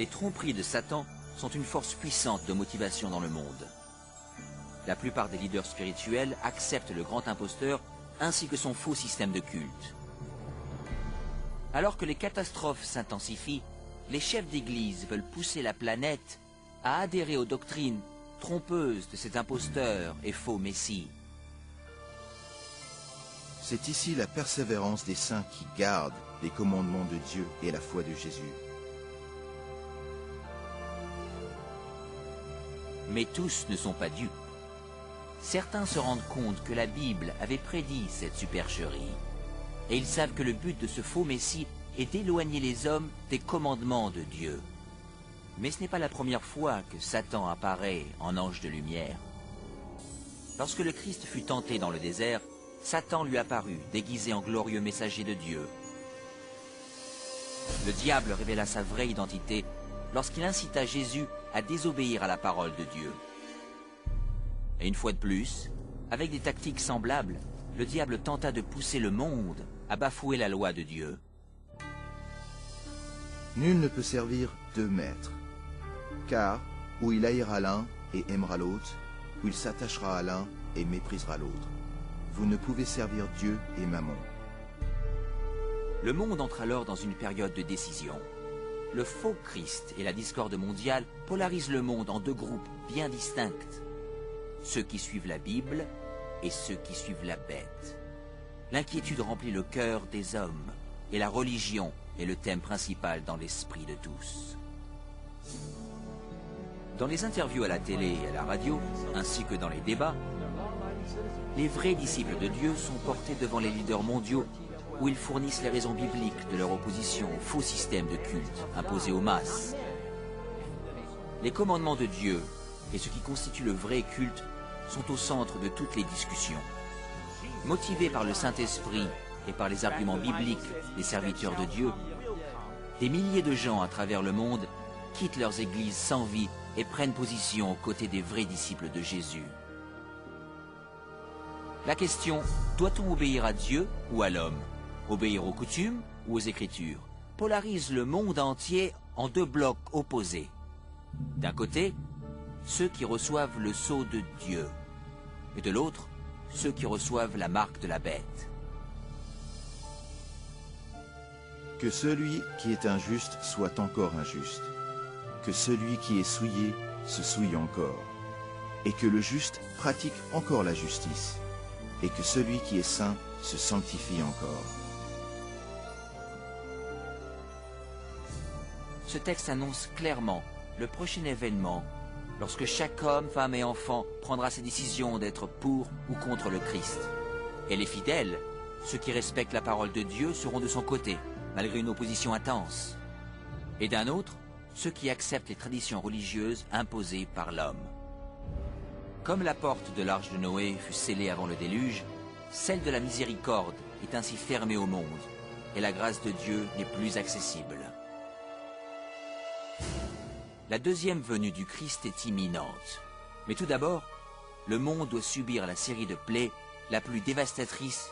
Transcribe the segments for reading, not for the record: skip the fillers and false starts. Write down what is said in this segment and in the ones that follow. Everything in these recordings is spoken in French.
Les tromperies de Satan sont une force puissante de motivation dans le monde. La plupart des leaders spirituels acceptent le grand imposteur ainsi que son faux système de culte. Alors que les catastrophes s'intensifient, les chefs d'église veulent pousser la planète à adhérer aux doctrines trompeuses de ces imposteurs et faux messies. C'est ici la persévérance des saints qui gardent les commandements de Dieu et la foi de Jésus. Mais tous ne sont pas dupes. Certains se rendent compte que la Bible avait prédit cette supercherie. Et ils savent que le but de ce faux messie est d'éloigner les hommes des commandements de Dieu. Mais ce n'est pas la première fois que Satan apparaît en ange de lumière. Lorsque le Christ fut tenté dans le désert, Satan lui apparut, déguisé en glorieux messager de Dieu. Le diable révéla sa vraie identité lorsqu'il incita Jésus à désobéir à la parole de Dieu. Et une fois de plus, avec des tactiques semblables, le diable tenta de pousser le monde à bafouer la loi de Dieu. Nul ne peut servir deux maîtres, car ou il haïra l'un et aimera l'autre, ou il s'attachera à l'un et méprisera l'autre. Vous ne pouvez servir Dieu et Mammon. Le monde entre alors dans une période de décision. Le faux Christ et la discorde mondiale polarisent le monde en deux groupes bien distincts. Ceux qui suivent la Bible et ceux qui suivent la bête. L'inquiétude remplit le cœur des hommes et la religion est le thème principal dans l'esprit de tous. Dans les interviews à la télé et à la radio, ainsi que dans les débats, les vrais disciples de Dieu sont portés devant les leaders mondiaux où ils fournissent les raisons bibliques de leur opposition au faux système de culte imposé aux masses. Les commandements de Dieu et ce qui constitue le vrai culte sont au centre de toutes les discussions. Motivés par le Saint-Esprit et par les arguments bibliques des serviteurs de Dieu, des milliers de gens à travers le monde quittent leurs églises sans vie et prennent position aux côtés des vrais disciples de Jésus. La question, doit-on obéir à Dieu ou à l'homme? Obéir aux coutumes ou aux Écritures? Polarise le monde entier en deux blocs opposés. D'un côté, ceux qui reçoivent le sceau de Dieu, et de l'autre, ceux qui reçoivent la marque de la bête. Que celui qui est injuste soit encore injuste, que celui qui est souillé se souille encore, et que le juste pratique encore la justice, et que celui qui est saint se sanctifie encore. Ce texte annonce clairement le prochain événement lorsque chaque homme, femme et enfant prendra ses décisions d'être pour ou contre le Christ. Et les fidèles, ceux qui respectent la parole de Dieu, seront de son côté, malgré une opposition intense. Et d'un autre, ceux qui acceptent les traditions religieuses imposées par l'homme. Comme la porte de l'arche de Noé fut scellée avant le déluge, celle de la miséricorde est ainsi fermée au monde, et la grâce de Dieu n'est plus accessible. La deuxième venue du Christ est imminente. Mais tout d'abord, le monde doit subir la série de plaies la plus dévastatrice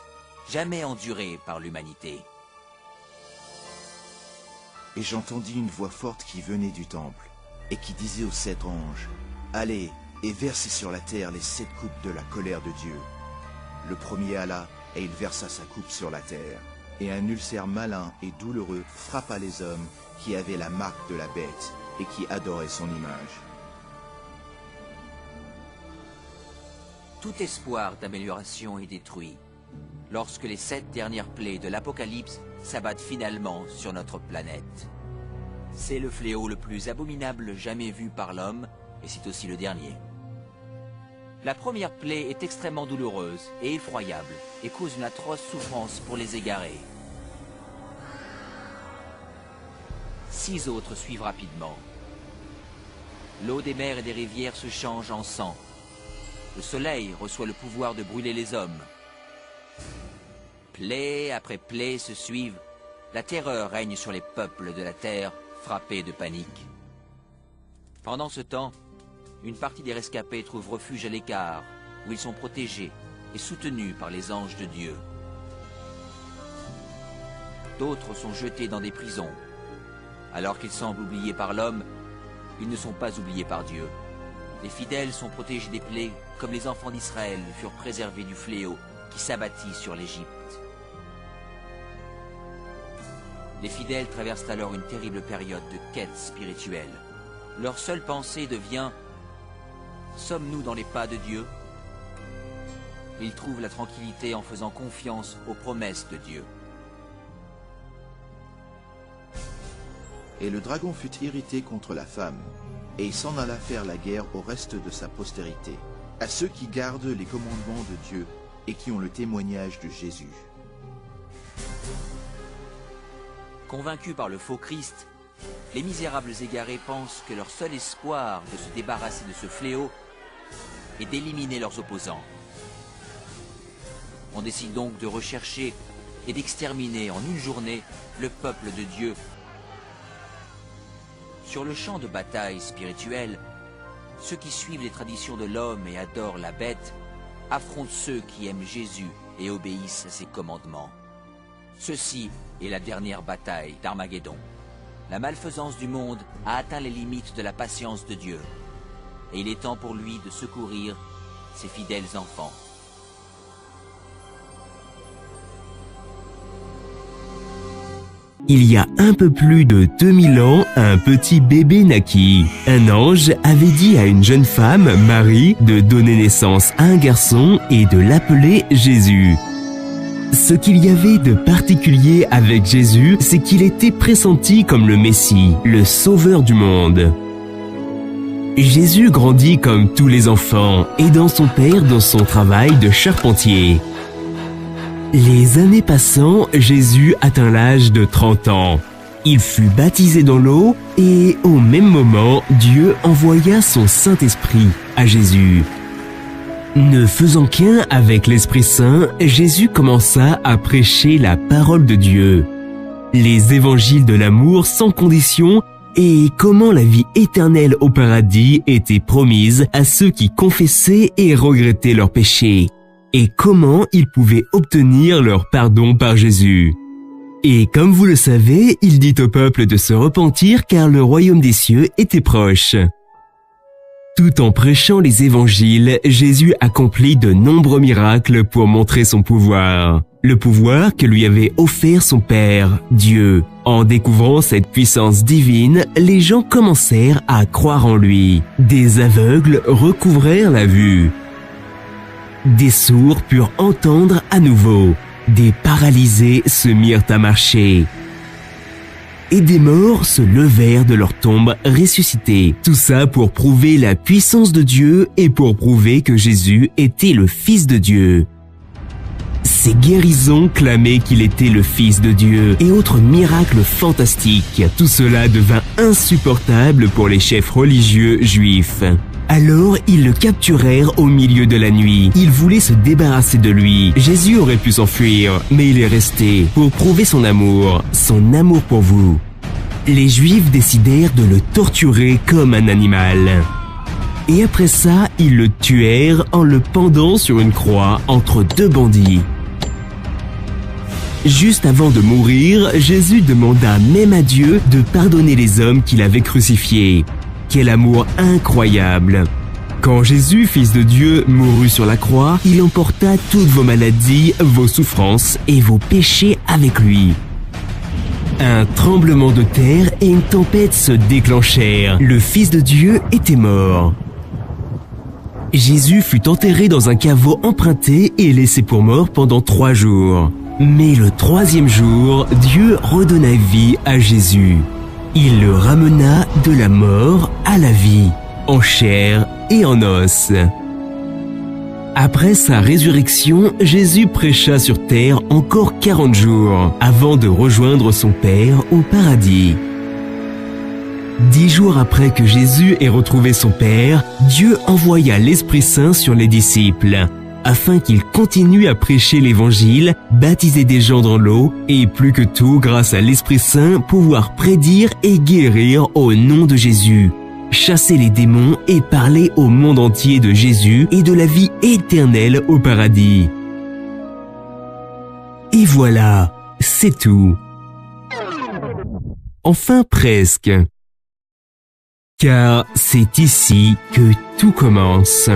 jamais endurée par l'humanité. Et j'entendis une voix forte qui venait du temple, et qui disait aux 7 anges, « Allez, et versez sur la terre les 7 coupes de la colère de Dieu. » Le premier alla, et il versa sa coupe sur la terre. Et un ulcère malin et douloureux frappa les hommes qui avaient la marque de la bête et qui adoraient son image. Tout espoir d'amélioration est détruit lorsque les 7 dernières plaies de l'Apocalypse s'abattent finalement sur notre planète. C'est le fléau le plus abominable jamais vu par l'homme, et c'est aussi le dernier. La première plaie est extrêmement douloureuse et effroyable et cause une atroce souffrance pour les égarés. 6 autres suivent rapidement. L'eau des mers et des rivières se change en sang. Le soleil reçoit le pouvoir de brûler les hommes. Plaie après plaie se suivent. La terreur règne sur les peuples de la terre, frappés de panique. Pendant ce temps, une partie des rescapés trouve refuge à l'écart, où ils sont protégés et soutenus par les anges de Dieu. D'autres sont jetés dans des prisons. Alors qu'ils semblent oubliés par l'homme, ils ne sont pas oubliés par Dieu. Les fidèles sont protégés des plaies comme les enfants d'Israël furent préservés du fléau qui s'abattit sur l'Égypte. Les fidèles traversent alors une terrible période de quête spirituelle. Leur seule pensée devient « Sommes-nous dans les pas de Dieu ?» Ils trouvent la tranquillité en faisant confiance aux promesses de Dieu. Et le dragon fut irrité contre la femme, et il s'en alla faire la guerre au reste de sa postérité, à ceux qui gardent les commandements de Dieu et qui ont le témoignage de Jésus. Convaincus par le faux Christ, les misérables égarés pensent que leur seul espoir de se débarrasser de ce fléau est d'éliminer leurs opposants. On décide donc de rechercher et d'exterminer en une journée le peuple de Dieu. Sur le champ de bataille spirituel, ceux qui suivent les traditions de l'homme et adorent la bête affrontent ceux qui aiment Jésus et obéissent à ses commandements. Ceci est la dernière bataille d'Armageddon. La malfaisance du monde a atteint les limites de la patience de Dieu, et il est temps pour lui de secourir ses fidèles enfants. Il y a un peu plus de 2000 ans, un petit bébé naquit. Un ange avait dit à une jeune femme, Marie, de donner naissance à un garçon et de l'appeler Jésus. Ce qu'il y avait de particulier avec Jésus, c'est qu'il était pressenti comme le Messie, le sauveur du monde. Jésus grandit comme tous les enfants, aidant son père dans son travail de charpentier. Les années passant, Jésus atteint l'âge de 30 ans. Il fut baptisé dans l'eau et au même moment, Dieu envoya son Saint-Esprit à Jésus. Ne faisant qu'un avec l'Esprit Saint, Jésus commença à prêcher la parole de Dieu. Les évangiles de l'amour sans condition et comment la vie éternelle au paradis était promise à ceux qui confessaient et regrettaient leurs péchés, et comment ils pouvaient obtenir leur pardon par Jésus. Et comme vous le savez, il dit au peuple de se repentir car le royaume des cieux était proche. Tout en prêchant les évangiles, Jésus accomplit de nombreux miracles pour montrer son pouvoir. Le pouvoir que lui avait offert son Père, Dieu. En découvrant cette puissance divine, les gens commencèrent à croire en lui. Des aveugles recouvrèrent la vue. Des sourds purent entendre à nouveau. Des paralysés se mirent à marcher. Et des morts se levèrent de leur tombe ressuscités. Tout ça pour prouver la puissance de Dieu et pour prouver que Jésus était le Fils de Dieu. Ces guérisons clamaient qu'il était le Fils de Dieu et autres miracles fantastiques. Tout cela devint insupportable pour les chefs religieux juifs. Alors ils le capturèrent au milieu de la nuit. Ils voulaient se débarrasser de lui. Jésus aurait pu s'enfuir, mais il est resté pour prouver son amour pour vous. Les Juifs décidèrent de le torturer comme un animal. Et après ça, ils le tuèrent en le pendant sur une croix entre deux bandits. Juste avant de mourir, Jésus demanda même à Dieu de pardonner les hommes qu'il avait crucifiés. Quel amour incroyable! Quand Jésus, Fils de Dieu, mourut sur la croix, il emporta toutes vos maladies, vos souffrances et vos péchés avec lui. Un tremblement de terre et une tempête se déclenchèrent. Le Fils de Dieu était mort. Jésus fut enterré dans un caveau emprunté et laissé pour mort pendant 3 jours. Mais le 3e jour, Dieu redonna vie à Jésus. Il le ramena de la mort à la vie, en chair et en os. Après sa résurrection, Jésus prêcha sur terre encore 40 jours, avant de rejoindre son Père au paradis. 10 jours après que Jésus ait retrouvé son Père, Dieu envoya l'Esprit Saint sur les disciples, afin qu'ils continuent à prêcher l'Évangile, baptiser des gens dans l'eau, et plus que tout, grâce à l'Esprit Saint, pouvoir prédire et guérir au nom de Jésus, chasser les démons et parler au monde entier de Jésus et de la vie éternelle au paradis. Et voilà, c'est tout. enfin presque. Car c'est ici que tout commence.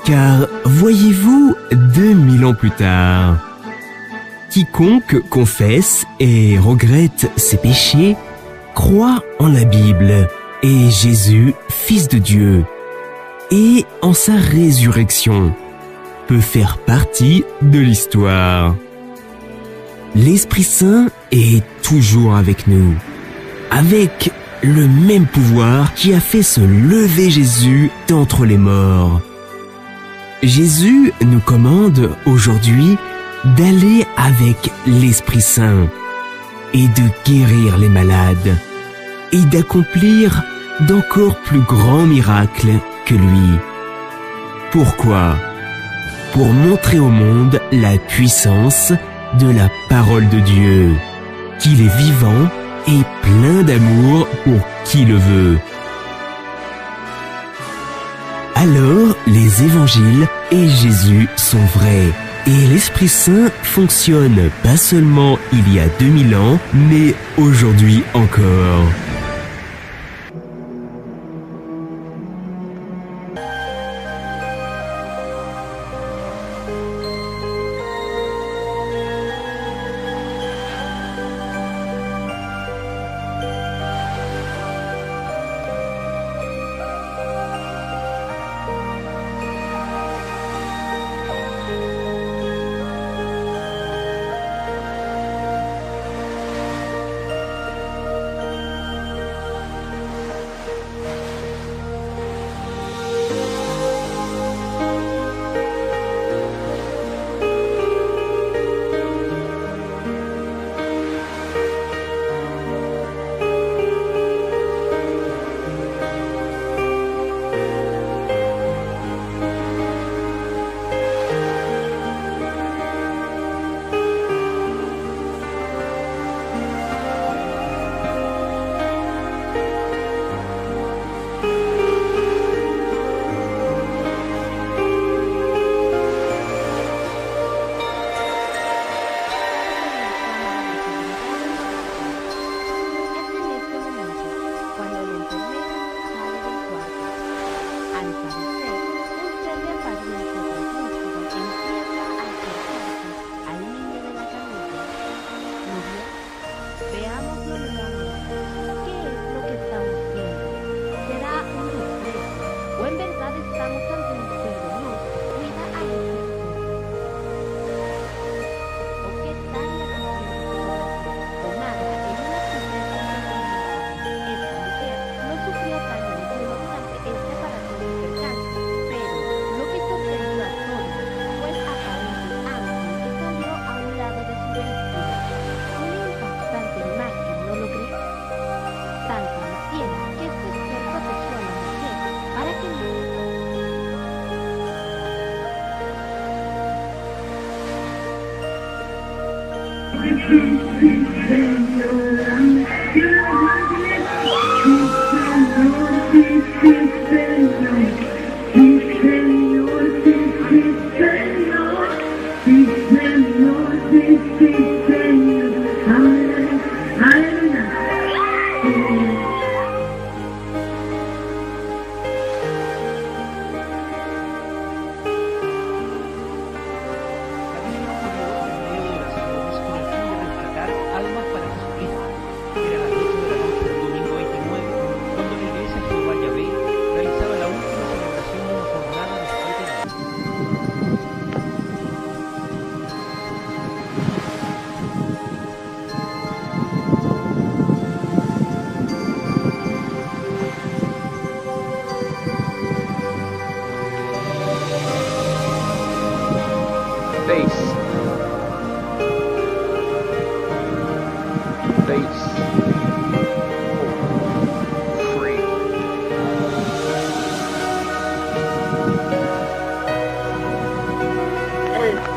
Car voyez-vous, 2000 ans plus tard, quiconque confesse et regrette ses péchés croit en la Bible et Jésus, Fils de Dieu, et en sa résurrection, peut faire partie de l'histoire. L'Esprit Saint est toujours avec nous, avec le même pouvoir qui a fait se lever Jésus d'entre les morts. Jésus nous commande aujourd'hui d'aller avec l'Esprit Saint et de guérir les malades et d'accomplir d'encore plus grands miracles que lui. Pourquoi ? Pour montrer au monde la puissance de la parole de Dieu, qu'il est vivant et plein d'amour pour qui le veut. Alors, les évangiles et Jésus sont vrais. Et l'Esprit Saint fonctionne pas seulement il y a 2000 ans, mais aujourd'hui encore.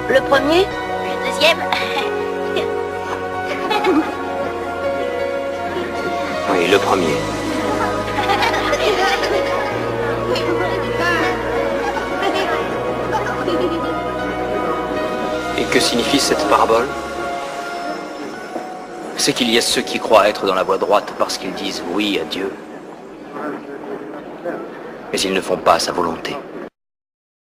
Le premier, le deuxième. Oui, le premier. Et que signifie cette parabole? c'est qu'il y a ceux qui croient être dans la voie droite parce qu'ils disent oui à Dieu, mais ils ne font pas sa volonté.